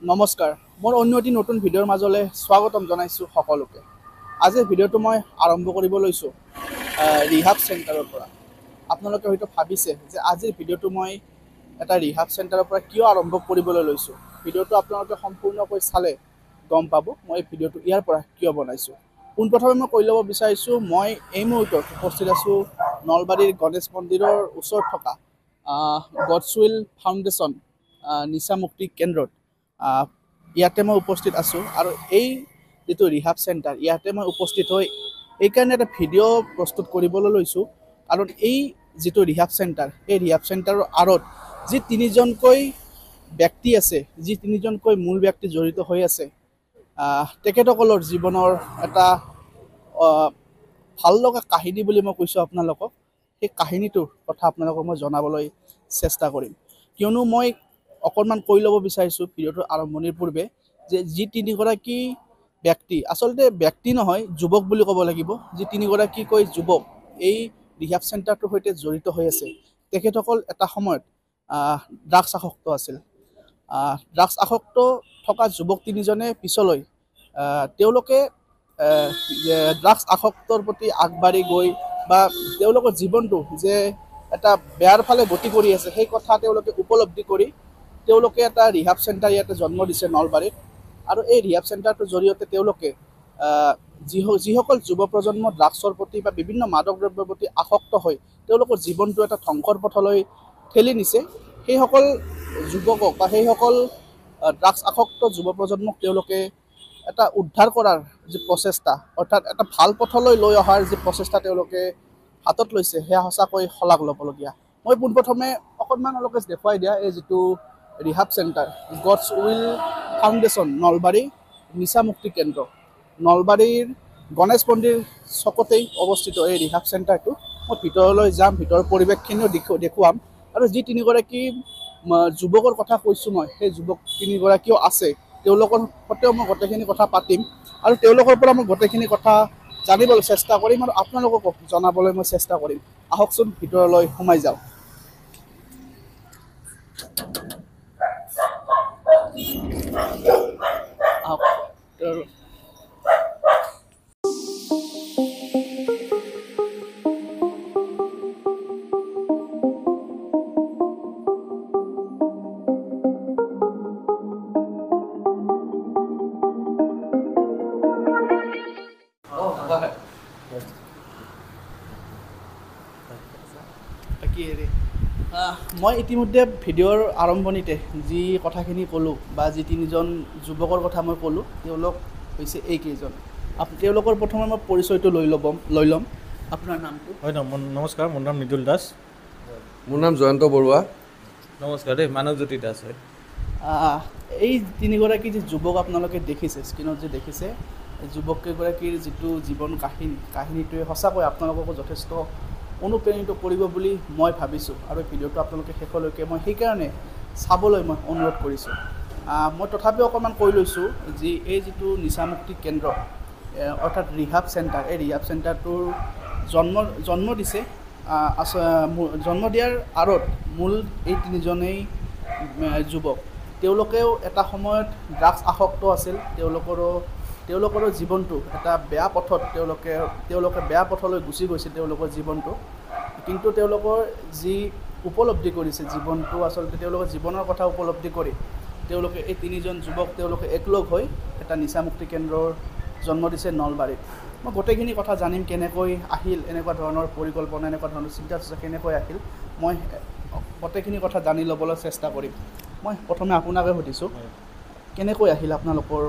নমস্কাৰ মোৰ অন্য এটি নতুন ভিডিঅ'ৰ মাজলৈ স্বাগতম জনাইছোঁ সকলোকে। আজিৰ ভিডিঅ'টো মই আৰম্ভ কৰিব লৈছোঁ ৰিহাব চেণ্টাৰৰ পৰা। আপোনালোকে হয়তো ভাবিছে যে আজিৰ ভিডিঅ'টো মই এটা ৰিহাব চেণ্টাৰৰ পৰা কিয় আৰম্ভ কৰিবলৈ লৈছোঁ। ভিডিঅ'টো আপোনালোকে সম্পূৰ্ণকৈ চালে গম পাব মই এই ভিডিঅ'টো ইয়াৰ পৰা কিয় বনাইছোঁ। পোনপ্ৰথমে মই কৈ ল'ব বিচাৰিছোঁ মই এই মুহূৰ্তত উপস্থিত আছোঁ নলবাৰীৰ গণেশ মন্দিৰৰ ওচৰত থকা গডছ উইল ফাউণ্ডেশ্যন নিচামুক্তি কেন্দ্ৰত। ইয়াতে মই উপস্থিত আছোঁ আৰু এই যিটো ৰিহাব চেণ্টাৰ ইয়াতে মই উপস্থিত হৈ এইকাৰণে এটা ভিডিঅ' প্ৰস্তুত কৰিবলৈ লৈছোঁ। কাৰণ এই যিটো ৰিহাব চেণ্টাৰ এই ৰিহাব চেণ্টাৰৰ আঁৰত যি তিনিজনকৈ ব্যক্তি আছে, যি তিনিজনকৈ মূল ব্যক্তি জড়িত হৈ আছে, তেখেতসকলৰ জীৱনৰ এটা ভাল লগা কাহিনী বুলি মই কৈছোঁ আপোনালোকক। সেই কাহিনীটোৰ কথা আপোনালোকক মই জনাবলৈ চেষ্টা কৰিম, কিয়নো মই অকণমান কৈ ল'ব বিচাৰিছোঁ ভিডিঅ'টোৰ আৰম্ভণিৰ পূৰ্বে যে যি তিনিগৰাকী ব্যক্তি, আচলতে ব্যক্তি নহয় যুৱক বুলি ক'ব লাগিব, যি তিনিগৰাকীকৈ যুৱক এই ৰিহাব চেণ্টাৰটোৰ সৈতে জড়িত হৈ আছে, তেখেতসকল এটা সময়ত ড্ৰাগছ আসক্ত আছিল। ড্ৰাগছ আসক্ত থকা যুৱক তিনিজনে পিছলৈ তেওঁলোকে ড্ৰাগছ আসক্তৰ প্ৰতি আগবাঢ়ি গৈ বা তেওঁলোকৰ জীৱনটো যে এটা বেয়াৰ ফালে গতি কৰি আছে সেই কথা তেওঁলোকে উপলব্ধি কৰি তেওঁলোকে এটা ৰিহাব চেণ্টাৰ ইয়াতে জন্ম দিছে নলবাৰীত। আৰু এই ৰিহাব চেণ্টাৰটোৰ জৰিয়তে তেওঁলোকে যিসকল যুৱ প্ৰজন্ম ড্ৰাগছৰ প্ৰতি বা বিভিন্ন মাদক দ্ৰব্যৰ প্ৰতি আসক্ত হৈ তেওঁলোকৰ জীৱনটো এটা ধ্বংসৰ পথলৈ ঠেলি নিছে, সেইসকল যুৱকক বা সেইসকল ড্ৰাগছ আসক্ত যুৱ প্ৰজন্মক তেওঁলোকে এটা উদ্ধাৰ কৰাৰ যি প্ৰচেষ্টা, অৰ্থাৎ এটা ভাল পথলৈ লৈ অহাৰ যি প্ৰচেষ্টা তেওঁলোকে হাতত লৈছে, সেয়া সঁচাকৈ শলাগ ল'বলগীয়া। মই পোনপ্ৰথমে অকণমান অলপ দেখুৱাই দিয়া এই যিটো rehab centre God's will foundation Nalbari নিচামুক্তি কেন্দ্ৰ, নলবাৰীৰ গণেশ মন্দিৰ চকতেই অৱস্থিত এই ৰিহাব চেণ্টাৰটো। মই ভিতৰলৈ যাম, ভিতৰৰ পৰিৱেশখিনিও দেখুৱাম আৰু যি তিনিগৰাকী যুৱকৰ কথা কৈছোঁ মই, সেই যুৱক তিনিগৰাকীও আছে, তেওঁলোকৰ সৈতেও মই গোটেইখিনি কথা পাতিম আৰু তেওঁলোকৰ পৰা মই গোটেইখিনি কথা জানিবলৈ চেষ্টা কৰিম আৰু আপোনালোককো জনাবলৈ মই চেষ্টা কৰিম। আহকচোন ভিতৰলৈ সোমাই যাওঁ। মই ইতিমধ্যে ভিডিঅ'ৰ আৰম্ভণিতে যি কথাখিনি ক'লোঁ বা যি তিনিজন যুৱকৰ কথা মই ক'লোঁ, তেওঁলোক হৈছে এইকেইজন। তেওঁলোকৰ প্ৰথমে মই পৰিচয়টো লৈ ল'ম। আপোনাৰ নামটো? হয়, নমস্কাৰ, মোৰ নাম মৃদুল দাস। মোৰ নাম জয়ন্ত বৰুৱা। নমস্কাৰ দেই, মানৱজ্যোতি দাস হয়। এই তিনিগৰাকী যি যুৱক আপোনালোকে দেখিছে, স্ক্ৰীণত যে দেখিছে, যুৱককেইগৰাকীৰ যিটো জীৱন কাহিনীটোৱে সঁচাকৈ আপোনালোককো যথেষ্ট অনুপ্ৰাণিত কৰিব বুলি মই ভাবিছোঁ আৰু ভিডিঅ'টো আপোনালোকে শেষলৈকে মই সেইকাৰণে চাবলৈ মই অনুৰোধ কৰিছোঁ। মই তথাপিও অকণমান কৈ লৈছোঁ যি এই যিটো নিচামুক্তি কেন্দ্ৰ অৰ্থাৎ ৰিহাব চেণ্টাৰ, এই ৰিহাব চেণ্টাৰটোৰ জন্ম দিছে, জন্ম দিয়াৰ আঁৰত মূল এই তিনিজনেই যুৱক। তেওঁলোকেও এটা সময়ত ড্ৰাগছ আসক্ত আছিল, তেওঁলোকৰো জীৱনটো এটা বেয়া পথত তেওঁলোকে বেয়া পথলৈ গুচি গৈছিল তেওঁলোকৰ জীৱনটো। কিন্তু তেওঁলোকৰ যি উপলব্ধি কৰিছে জীৱনটো, আচলতে তেওঁলোকৰ জীৱনৰ কথা উপলব্ধি কৰি তেওঁলোকে এই তিনিজন যুৱক তেওঁলোকে একলগ হৈ এটা নিচামুক্তি কেন্দ্ৰৰ জন্ম দিছে নলবাৰীত। মই গোটেইখিনি কথা জানিম, কেনেকৈ আহিল এনেকুৱা ধৰণৰ পৰিকল্পনা, এনেকুৱা ধৰণৰ চিন্তা চৰ্চা কেনেকৈ আহিল, মই গোটেইখিনি কথা জানি ল'বলৈ চেষ্টা কৰিম। মই প্ৰথমে আপোনাকে সুধিছোঁ, কেনেকৈ আহিল আপোনালোকৰ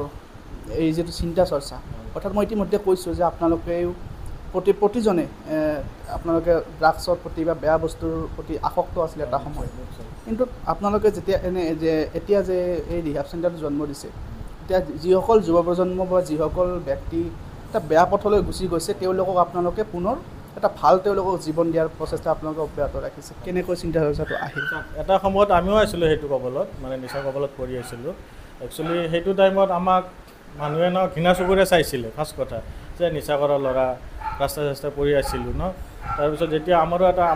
এই যিটো চিন্তা চৰ্চা? অৰ্থাৎ মই ইতিমধ্যে কৈছোঁ যে আপোনালোকেও প্ৰতিজনে আপোনালোকে ড্ৰাগছৰ প্ৰতি বা বেয়া বস্তুৰ প্ৰতি আসক্ত আছিলে এটা সময়, কিন্তু আপোনালোকে যেতিয়া এতিয়া যে এই ৰিহাব চেণ্টাৰটো জন্ম দিছে, এতিয়া যিসকল যুৱ প্ৰজন্ম বা যিসকল ব্যক্তি এটা বেয়া পথলৈ গুচি গৈছে, তেওঁলোকক আপোনালোকে পুনৰ এটা ভাল তেওঁলোকক জীৱন দিয়াৰ প্ৰচেষ্টা আপোনালোকে অব্যাহত ৰাখিছে। কেনেকৈ চিন্তা চৰ্চাটো আহিল? এটা সময়ত আমিও আছিলোঁ সেইটো কবলত, মানে নিচা কবলত পৰি আছিলোঁ। একচুৱেলি সেইটো টাইমত আমাক মানুহে ঘৃণা চকুৰে চাইছিলে। ফাৰ্ষ্ট কথা যে নিচা কৰা ল'ৰা, ৰাস্তাই পৰি আছিলোঁ তাৰপিছত যেতিয়া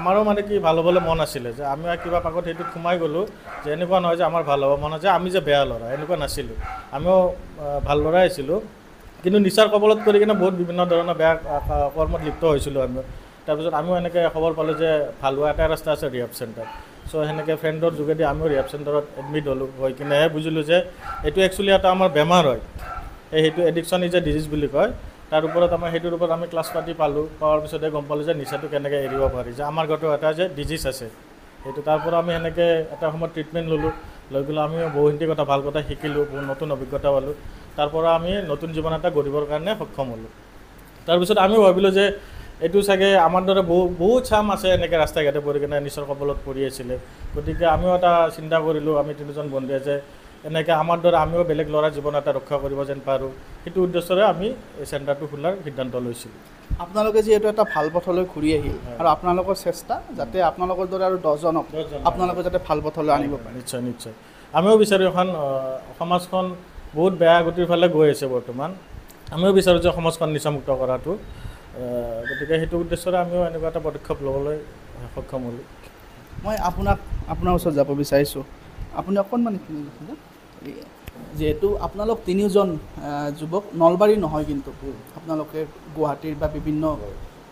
আমাৰো মানে কি ভাল হ'বলৈ মন আছিলে যে আমি কিবা পাকত সেইটোত সোমাই গ'লোঁ যে এনেকুৱা নহয় যে আমাৰ ভাল হ'ব মন আছে আমি যে বেয়া ল'ৰা এনেকুৱা নাছিলোঁ আমিও ভাল ল'ৰাই আছিলোঁ কিন্তু নিচাৰ কবলত কৰি কিনে বহুত বিভিন্ন ধৰণৰ বেয়া কৰ্মত লিপ্ত হৈছিলোঁ আমি তাৰপিছত আমিও এনেকৈ খবৰ পালোঁ যে ভাল হোৱা এটা ৰাস্তা আছে ৰিহেব চেণ্টাৰ চ' সেনেকৈ ফ্ৰেণ্ডৰ যোগেদি আমিও ৰিহেব চেণ্টাৰত এডমিট হ'লোঁ হৈ কিনেহে বুজিলোঁ যে এইটো একচুৱেলি এটা আমাৰ বেমাৰ হয় সেইটো এডিকশ্যন ইজ এ ডিজিজ বুলি কয় তাৰ ওপৰত সেইটোৰ ওপৰত আমি ক্লাছ পাতি পালোঁ পোৱাৰ পিছতে গম পালোঁ যে নিচাটো কেনেকৈ এৰিব পাৰি যে আমাৰ গাঁৱতো এটা যে ডিজিজ আছে সেইটো তাৰ পৰা আমি সেনেকৈ এটা সময়ত ট্ৰিটমেণ্ট ল'লোঁ লৈ পেলাই আমি বহুখিনি কথা ভাল কথা শিকিলোঁ বহুত নতুন অভিজ্ঞতা পালোঁ তাৰ পৰা আমি নতুন জীৱন এটা গঢ়িবৰ কাৰণে সক্ষম হ'লোঁ তাৰপিছত আমিও ভাবিলোঁ যে এইটো চাগে আমাৰ দৰে বহুত চাম আছে এনেকৈ ৰাস্তা ঘাটে পৰি কিনে নিচাৰ কবলত পৰি আছিলে গতিকে আমিও এটা চিন্তা কৰিলোঁ আমি তিনিজন বন্ধুৱে যে এনেকৈ আমাৰ দৰে আমিও বেলেগ ল'ৰাৰ জীৱন এটা ৰক্ষা কৰিব যেন পাৰোঁ সেইটো উদ্দেশ্যৰে আমি এই চেণ্টাৰটো খোলাৰ সিদ্ধান্ত লৈছিলোঁ আপোনালোকে যিহেতু এটা ভাল পথলৈ ঘূৰি আহিল আৰু আপোনালোকৰ চেষ্টা যাতে আপোনালোকৰ দৰে আৰু 10জনক আপোনালোকে যাতে ভাল পথলৈ আনিব পাৰে নিশ্চয় নিশ্চয় আমিও বিচাৰোঁ এখন সমাজখন বহুত বেয়া গতিৰ ফালে গৈ আছে বৰ্তমান আমিও বিচাৰোঁ যে সমাজখন নিচামুক্ত কৰাটো গতিকে সেইটো উদ্দেশ্যৰে আমিও এনেকুৱা এটা পদক্ষেপ ল'বলৈ সক্ষম হ'লোঁ মই আপোনাৰ ওচৰত যাব বিচাৰিছোঁ আপুনি অকণমান যিহেতু আপোনালোক তিনিওজন যুৱক নলবাৰীৰ নহয় কিন্তু আপোনালোকে গুৱাহাটীৰ বা বিভিন্ন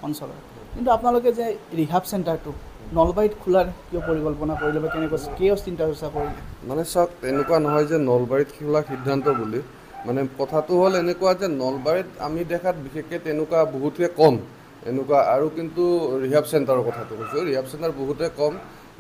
অঞ্চলৰ কিন্তু আপোনালোকে যে ৰিহাব চেণ্টাৰটো নলবাৰীত খোলাৰ কিয় পৰিকল্পনা কৰিলে বা কেনেকৈ কিয় চিন্তা চৰ্চা কৰিলে মানে চাওক এনেকুৱা নহয় যে নলবাৰীত খোলা সিদ্ধান্ত বুলি মানে কথাটো হ'ল এনেকুৱা যে নলবাৰীত আমি দেখাত বিশেষকৈ তেনেকুৱা বহুতে কম এনেকুৱা আৰু কিন্তু ৰিহাব চেণ্টাৰৰ কথাটো কৈছোঁ ৰিহাব চেণ্টাৰ বহুতে কম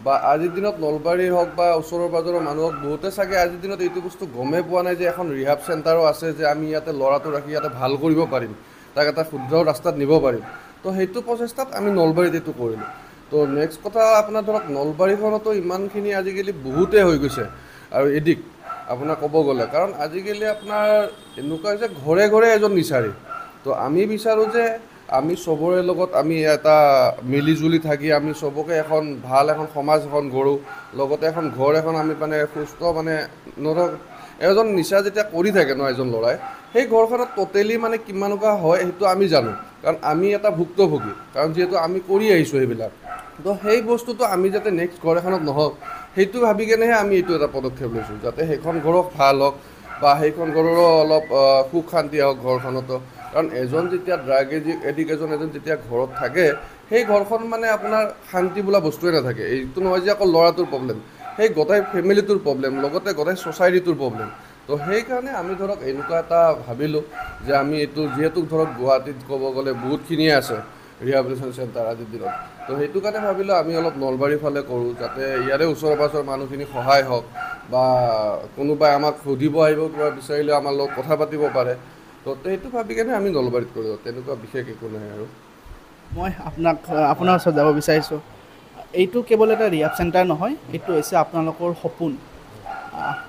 বা আজিৰ দিনত নলবাৰীৰ হওক বা ওচৰৰ পাজৰৰ মানুহক বহুতে চাগে আজিৰ দিনত এইটো বস্তু গমেই পোৱা নাই যে এখন ৰিহাব চেণ্টাৰো আছে যে আমি ইয়াতে ল'ৰাটো ৰাখি ইয়াতে ভাল কৰিব পাৰিম তাক এটা শুদ্ধ ৰাস্তাত নিব পাৰিম তো সেইটো প্ৰচেষ্টাত আমি নলবাৰীত এইটো কৰিলোঁ তো নেক্সট কথা আপোনাৰ ধৰক নলবাৰীখনতো ইমানখিনি আজিকালি বহুতেই হৈ গৈছে আৰু এডিক্ট আপোনাৰ ক'ব গ'লে কাৰণ আজিকালি আপোনাৰ এনেকুৱা হৈছে ঘৰে ঘৰে এজন নিচাৰী তো আমি বিচাৰোঁ যে আমি চবৰে লগত আমি এটা মিলিজুলি থাকি আমি চবকে এখন ভাল এখন সমাজ এখন গঢ়োঁ লগতে এখন ঘৰ এখন আমি মানে সুস্থ মানে ধৰক এজন নিচা যেতিয়া কৰি থাকে ন এজন ল'ৰাই সেই ঘৰখনত টোটেলি মানে কিমানকুৱা হয় সেইটো আমি জানো কাৰণ আমি এটা ভুক্তভোগী কাৰণ যিহেতু আমি কৰি আহিছোঁ সেইবিলাক তো সেই বস্তুটো আমি যাতে নেক্সট ঘৰ এখনত নহওক সেইটো ভাবি কেনেহে আমি এইটো এটা পদক্ষেপ লৈছোঁ যাতে সেইখন ঘৰক ভাল হওক বা সেইখন ঘৰৰো অলপ সুখ শান্তি হওক ঘৰখনতো কাৰণ এজন যেতিয়া ড্ৰাগ এডিক্ট এজন যেতিয়া ঘৰত থাকে সেই ঘৰখন মানে আপোনাৰ শান্তি বোলা বস্তুৱে নাথাকে এইটো নহয় যে অকল ল'ৰাটোৰ প্ৰব্লেম সেই গোটেই ফেমিলিটোৰ প্ৰব্লেম লগতে গোটেই ছ'চাইটিটোৰ প্ৰব্লেম তো সেইকাৰণে আমি ধৰক এনেকুৱা এটা ভাবিলোঁ যে আমি এইটো যিহেতু ধৰক গুৱাহাটীত ক'ব গ'লে বহুতখিনিয়ে আছে ৰিহেবিলিটেশ্যন চেণ্টাৰ আজিৰ দিনত তো সেইটো কাৰণে ভাবিলোঁ আমি অলপ নলবাৰীৰ ফালে কৰোঁ যাতে ইয়াৰে ওচৰে পাঁজৰে মানুহখিনি সহায় হওক বা কোনোবাই আমাক সুধিব আহিব কিবা বিচাৰিলে আমাৰ লগত কথা পাতিব পাৰে তো সেইটো ভাবি কেনে আমি নলবাৰীত কৰিলোঁ তেনেকুৱা বিশেষ একো নাই আৰু মই আপোনাৰ ওচৰত যাব বিচাৰিছোঁ এইটো কেৱল এটা ৰিহাব চেণ্টাৰ নহয় এইটো হৈছে আপোনালোকৰ সপোন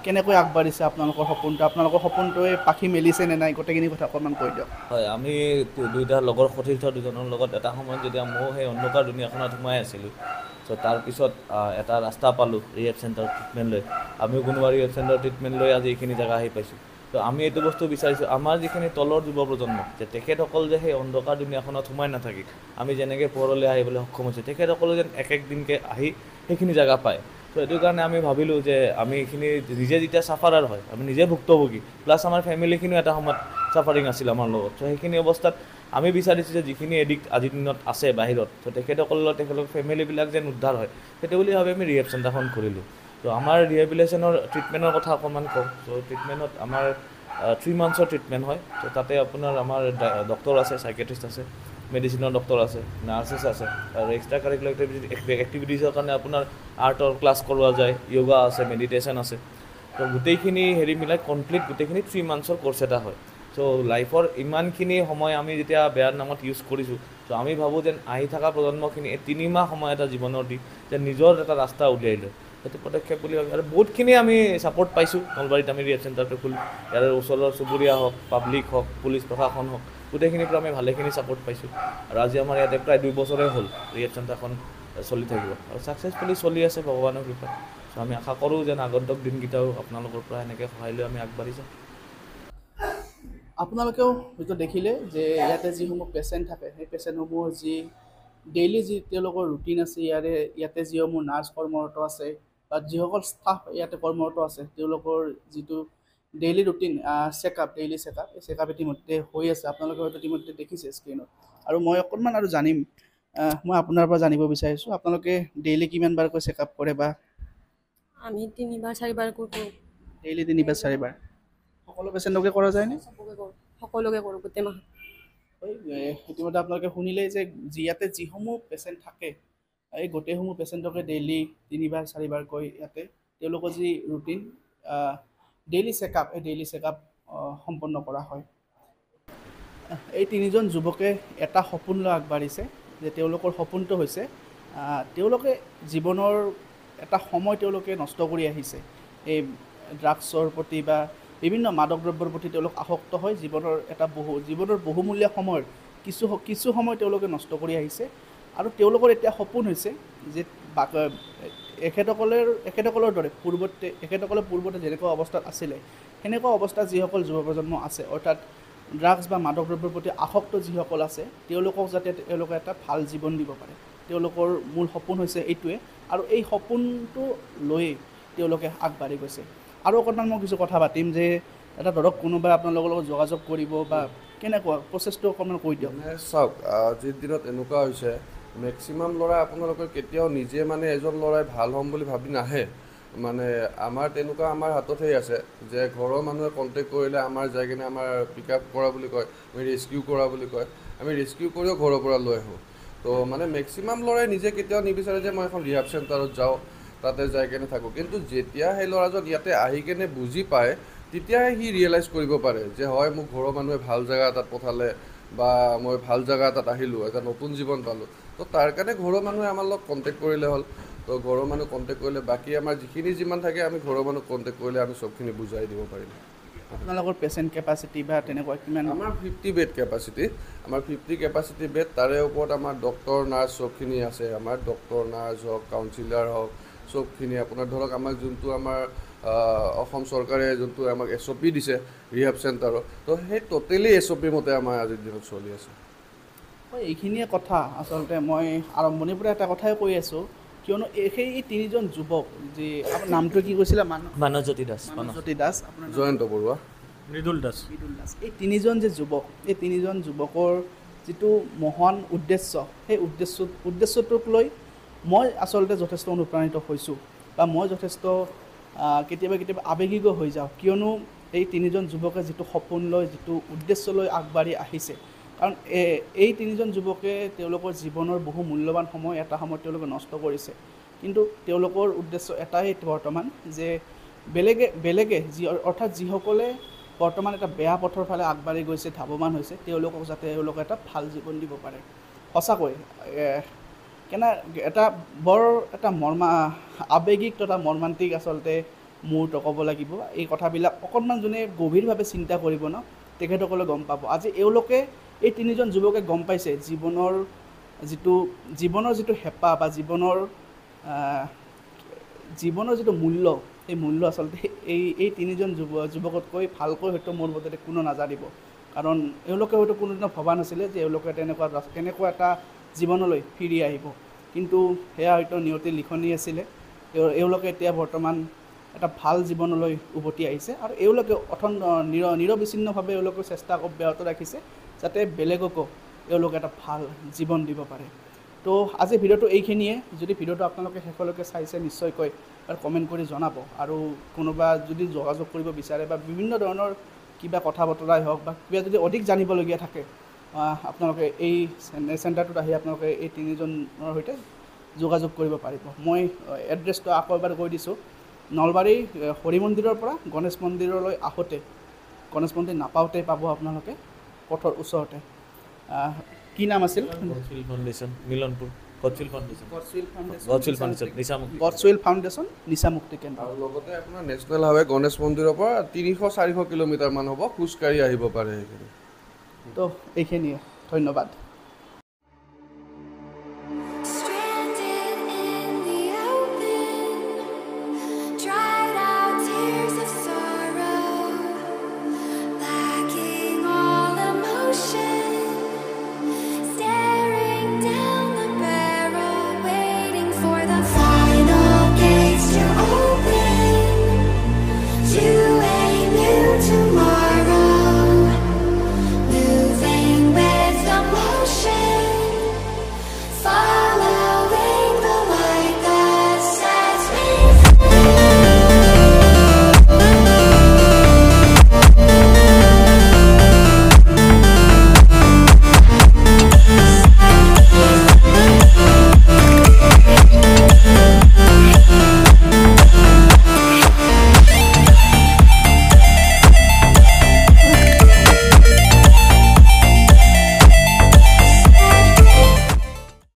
কেনেকৈ আগবাঢ়িছে আপোনালোকৰ সপোনটোৱে পাখি মেলিছে নে নাই গোটেইখিনি কথা অকণমান কৈ দিয়ক হয় আমি দুইটা লগৰ সতীৰ্থ দুজনৰ লগত এটা সময়ত যেতিয়া ময়ো সেই অন্ধকাৰ দুনীয়াখনত সোমাই আছিলোঁ চ' তাৰপিছত এটা ৰাস্তা পালোঁ ৰিহেব চেণ্টাৰ ট্ৰিটমেণ্ট লৈ আমিও কোনোবা ৰিহেব চেণ্টাৰ ট্ৰিটমেণ্ট লৈ আজি এইখিনি জেগা আহি পাইছোঁ তো আমি এইটো বস্তু বিচাৰিছোঁ আমাৰ যিখিনি তলৰ যুৱ প্ৰজন্ম যে তেখেতসকল যে সেই অন্ধকাৰ দুনীয়াখনত সোমাই নাথাকি আমি যেনেকৈ পোহৰলৈ আহিবলৈ সক্ষম হৈছোঁ তেখেতসকলে যেন এক দিনকৈ আহি সেইখিনি জেগা পায় তো সেইটো কাৰণে আমি ভাবিলোঁ যে আমি এইখিনি নিজে যেতিয়া চাফাৰাৰ হয় আমি নিজে ভুক্তভোগী প্লাছ আমাৰ ফেমিলিখিনিও এটা সময়ত চাফাৰিং আছিল আমাৰ লগত তো সেইখিনি অৱস্থাত আমি বিচাৰিছোঁ যে যিখিনি এডিক্ট আজিৰ দিনত আছে বাহিৰত তো তেখেতলোকৰ ফেমিলিবিলাক যেন উদ্ধাৰ হয় সেইটো বুলি ভাবি আমি ৰিহেব চেণ্টাৰখন খুলিলোঁ তো আমাৰ ৰিহেবিলিটেশ্যনৰ ট্ৰিটমেণ্টৰ কথা অকণমান কওঁ ত' ট্ৰিটমেণ্টত আমাৰ 3 মান্থছৰ ট্ৰিটমেণ্ট হয় তো তাতে আপোনাৰ আমাৰ ডক্টৰ আছে চাইকেট্ৰিষ্ট আছে মেডিচিনৰ ডক্টৰ আছে নাৰ্ছেছ আছে আৰু এক্সট্ৰা কাৰিকুলাৰ এক্টিভিটিছৰ কাৰণে আপোনাৰ আৰ্টৰ ক্লাছ কৰোৱা যায় য়োগা আছে মেডিটেশ্যন আছে তো গোটেইখিনি মিলাই কমপ্লিট গোটেইখিনি 3 মান্থছৰ কোৰ্চ এটা হয় চ' লাইফৰ ইমানখিনি সময় আমি যেতিয়া বেয়াৰ নামত ইউজ কৰিছোঁ চ' আমি ভাবোঁ যেন আহি থকা প্ৰজন্মখিনি 3 মাহ সময় এটা জীৱনৰ দি যেন নিজৰ এটা ৰাস্তা উলিয়াই লয় সেইটো পদক্ষেপ বুলি ভাবি আৰু বহুতখিনি আমি ছাপোৰ্ট পাইছোঁ নলবাৰীত আমি ৰিহেব চেণ্টাৰটো খুলি ইয়াৰ ওচৰৰ চুবুৰীয়া হওক পাব্লিক হওক পুলিচ প্ৰশাসন হওক গোটেইখিনিৰ পৰা আমি ভালেখিনি ছাপোৰ্ট পাইছোঁ আৰু আজি আমাৰ ইয়াতে প্ৰায় 2 বছৰে হ'ল ৰিহেব চেণ্টাৰখন চলি থাকিব আৰু ছাকচেছফুলি চলি আছে ভগৱানৰ কৃপাত চ' আমি আশা কৰোঁ যেন আগন্তুক দিনকেইটাও আপোনালোকৰ পৰা এনেকৈ সহায় লৈ আমি আগবাঢ়ি যাম আপোনালোকেও হয়তো দেখিলে যে ইয়াতে যিসমূহ পেচেণ্ট থাকে সেই পেচেণ্টসমূহৰ যি ডেইলি যি তেওঁলোকৰ ৰুটিন আছে ইয়াতে যিসমূহ নাৰ্ছ কৰ্মৰত আছে বা যিসকল ষ্টাফ ইয়াতে কৰ্মৰত আছে তেওঁলোকৰ যিটো ডেইলি ৰুটিন ডেইলি চেকআপ এই চেকআপ ইতিমধ্যে হৈ আছে, আপোনালোকে হয়তো ইতিমধ্যে দেখিছে স্ক্ৰীণত। আৰু মই অকণমান আৰু জানিম, মই আপোনাৰ পৰা জানিব বিচাৰিছোঁ আপোনালোকে ডেইলি কিমানবাৰকৈ চেকআপ কৰে বা আমি 3 বাৰ 4 বাৰ কৰোঁ। ডেইলি 3 বা 4 বাৰ সকলো পেচেণ্টকে কৰা যায়নে? চবকে কৰোঁ, সকলোকে কৰোঁ গোটেই মাহত। ইতিমধ্যে আপোনালোকে শুনিলেই যে ইয়াতে যিসমূহ পেচেণ্ট থাকে এই গোটেইসমূহ পেচেণ্টকে ডেইলি 3 বা 4 বাৰকৈ ইয়াতে তেওঁলোকৰ যি ৰুটিন ডেইলি চেকআপ এই ডেইলি চেকআপ সম্পন্ন কৰা হয়। এই 3জন যুৱকে এটা সপোন লৈ আগবাঢ়িছে যে তেওঁলোকৰ সপোনটো হৈছে তেওঁলোকে জীৱনৰ এটা সময় তেওঁলোকে নষ্ট কৰি আহিছে এই ড্ৰাগছৰ প্ৰতি বা বিভিন্ন মাদক দ্ৰব্যৰ প্ৰতি তেওঁলোক আসক্ত হৈ জীৱনৰ বহুমূলীয়া সময়ৰ কিছু সময় তেওঁলোকে নষ্ট কৰি আহিছে। আৰু তেওঁলোকৰ এতিয়া সপোন হৈছে যে এখেতসকলৰ দৰে পূৰ্বতে যেনেকুৱা অৱস্থাত আছিলে সেনেকুৱা অৱস্থাত যিসকল যুৱ প্ৰজন্ম আছে, অৰ্থাৎ ড্ৰাগছ বা মাদক দ্ৰব্যৰ প্ৰতি আসক্ত যিসকল আছে তেওঁলোকক যাতে তেওঁলোকে এটা ভাল জীৱন দিব পাৰে, তেওঁলোকৰ মূল সপোন হৈছে এইটোৱে। আৰু এই সপোনটো লৈয়ে তেওঁলোকে আগবাঢ়ি গৈছে। আৰু অকণমান মই কিছু কথা পাতিম যে এটা ধৰক কোনোবাই আপোনালোকৰ লগত যোগাযোগ কৰিব বা কেনেকুৱা প্ৰচেছটো অকণমান কৈ দিয়ক। মানে চাওক, আজিৰ দিনত এনেকুৱা হৈছে মেক্সিমাম ল'ৰাই আপোনালোকে কেতিয়াও নিজে মানে এজন ল'ৰাই ভাল হ'ম বুলি ভাবি নাহে। মানে আমাৰ তেনেকুৱা আমাৰ হাততেই আছে যে ঘৰৰ মানুহে কণ্টেক্ট কৰিলে আমাৰ যাই কিনে আমাৰ পিক আপ কৰা বুলি কয়, আমি ৰেস্কিউ কৰা বুলি কয়, আমি ৰেস্কিউ কৰিও ঘৰৰ পৰা লৈ আহোঁ। তো মানে মেক্সিমাম ল'ৰাই নিজে কেতিয়াও নিবিচাৰে যে মই এখন ৰিহাব চেণ্টাৰত যাওঁ, তাতে যাই কেনে থাকোঁ। কিন্তু যেতিয়া সেই ল'ৰাজন ইয়াতে আহি কেনে বুজি পায় তেতিয়াহে সি ৰিয়েলাইজ কৰিব পাৰে যে হয় মোক ঘৰৰ মানুহে ভাল জেগা এটাত পঠালে বা মই ভাল জেগা এটাত আহিলোঁ, এটা নতুন জীৱন পালোঁ। তো তাৰ কাৰণে ঘৰৰ মানুহে আমাৰ লগত কণ্টেক্ট কৰিলে হ'ল। তো ঘৰৰ মানুহ কণ্টেক্ট কৰিলে বাকী আমাৰ যিমান থাকে আমি ঘৰৰ মানুহ কণ্টেক্ট কৰিলে আমি চবখিনি বুজাই দিব পাৰিম। আপোনালোকৰ পেচেণ্ট কেপাচিটি বা তেনেকুৱা কিমান? আমাৰ 50 বেড কেপাচিটি, আমাৰ 50 কেপাচিটি বেড। তাৰে ওপৰত আমাৰ ডক্টৰ নাৰ্ছ চবখিনি আছে। আমাৰ ডক্টৰ নাৰ্ছ হওক, কাউন্সিলাৰ হওক, চবখিনি আপোনাৰ ধৰক আমাক যোনটো আমাৰ অসম চৰকাৰে যোনটো আমাক SOP দিছে ৰিহাব চেণ্টাৰৰ, তো সেই টোটেলি SOP মতে আমাৰ আজিৰ দিনত চলি আছে। এইখিনিয়ে কথা আচলতে মই আৰম্ভণিৰ পৰা এটা কথাই কৈ আছোঁ, কিয়নো সেই 3জন যুৱক যি আপোনাৰ নামটো কি কৈছিলে? মানৱজ্যোতি দাস, মানৱজ্যোতি দাস, আপোনাৰ জয়ন্ত বৰুৱা, মৃদুল দাস। এই 3জন যে যুৱক, এই 3জন যুৱকৰ যিটো মহান উদ্দেশ্য, সেই উদ্দেশ্যটোক লৈ মই আচলতে যথেষ্ট অনুপ্ৰাণিত হৈছোঁ বা মই যথেষ্ট কেতিয়াবা আৱেগিক হৈ যাওঁ, কিয়নো এই 3জন যুৱকে যিটো সপোন লৈ যিটো উদ্দেশ্য লৈ আগবাঢ়ি আহিছে। কাৰণ এই 3জন যুৱকে তেওঁলোকৰ জীৱনৰ বহু মূল্যৱান সময় এটা সময়ত তেওঁলোকে নষ্ট কৰিছে, কিন্তু তেওঁলোকৰ উদ্দেশ্য এটাই বৰ্তমান যে বেলেগে অৰ্থাৎ যিসকলে বৰ্তমান এটা বেয়া পথৰ ফালে আগবাঢ়ি গৈছে, ধাৱমান হৈছে, তেওঁলোকক যাতে তেওঁলোকে এটা ভাল জীৱন দিব পাৰে। সঁচাকৈ এটা বৰ এটা আৱেগিক তথা মৰ্মান্তিক আচলতে মুহূৰ্ত ক'ব লাগিব। এই কথাবিলাক অকণমান যোনে গভীৰভাৱে চিন্তা কৰিব ন, তেখেতসকলে গম পাব। আজি এই 3জন যুৱকে গম পাইছে জীৱনৰ যিটো হেঁপাহ বা জীৱনৰ যিটো মূল্য, এই মূল্য আচলতে এই 3জন যুৱকতকৈ ভালকৈ হয়তো মোৰ বোধেৰে কোনো নাজানিব। কাৰণ এওঁলোকে হয়তো কোনোদিনে ভবা নাছিলে যে এওঁলোকে তেনেকুৱা এটা জীৱনলৈ ফিৰি আহিব। কিন্তু সেয়া হয়তো নিয়তিৰ লিখনি আছিলে। এওঁলোকে এতিয়া বৰ্তমান এটা ভাল জীৱনলৈ উভতি আহিছে আৰু এওঁলোকে নিৰবিচ্ছিন্নভাৱে এওঁলোকে চেষ্টা অব্যাহত ৰাখিছে যাতে বেলেগকো এওঁলোকে এটা ভাল জীৱন দিব পাৰে। তো আজি ভিডিঅ'টো এইখিনিয়ে। যদি ভিডিঅ'টো আপোনালোকে শেষলৈকে চাইছে নিশ্চয়কৈ কমেণ্ট কৰি জনাব। আৰু কোনোবা যদি যোগাযোগ কৰিব বিচাৰে বা বিভিন্ন ধৰণৰ কিবা কথা বতৰাই হওক বা কিবা যদি অধিক জানিবলগীয়া থাকে, আপোনালোকে এই চেণ্টাৰটোত আহি আপোনালোকে এই 3জনৰ সৈতে যোগাযোগ কৰিব পাৰিব। মই এড্ৰেছটো আকৌ এবাৰ কৈ দিছোঁ, নলবাৰী হৰি মন্দিৰৰ পৰা গণেশ মন্দিৰলৈ আহোঁতে, গণেশ মন্দিৰ নাপাওঁতে পাব আপোনালোকে পথৰ ওচৰতে। কি নাম আছিল? মিলনপুৰ গডছউইল ফাউণ্ডেশ্যন নিচামুক্তি কেন্দ্ৰ। আৰু লগতে আপোনাৰ নেশ্যনেল হাইৱে গণেশ মন্দিৰৰ পৰা 300-400 কিলোমিটাৰমান হ'ব, খোজকাঢ়ি আহিব পাৰে সেইখিনি। তো এইখিনিয়ে, ধন্যবাদ।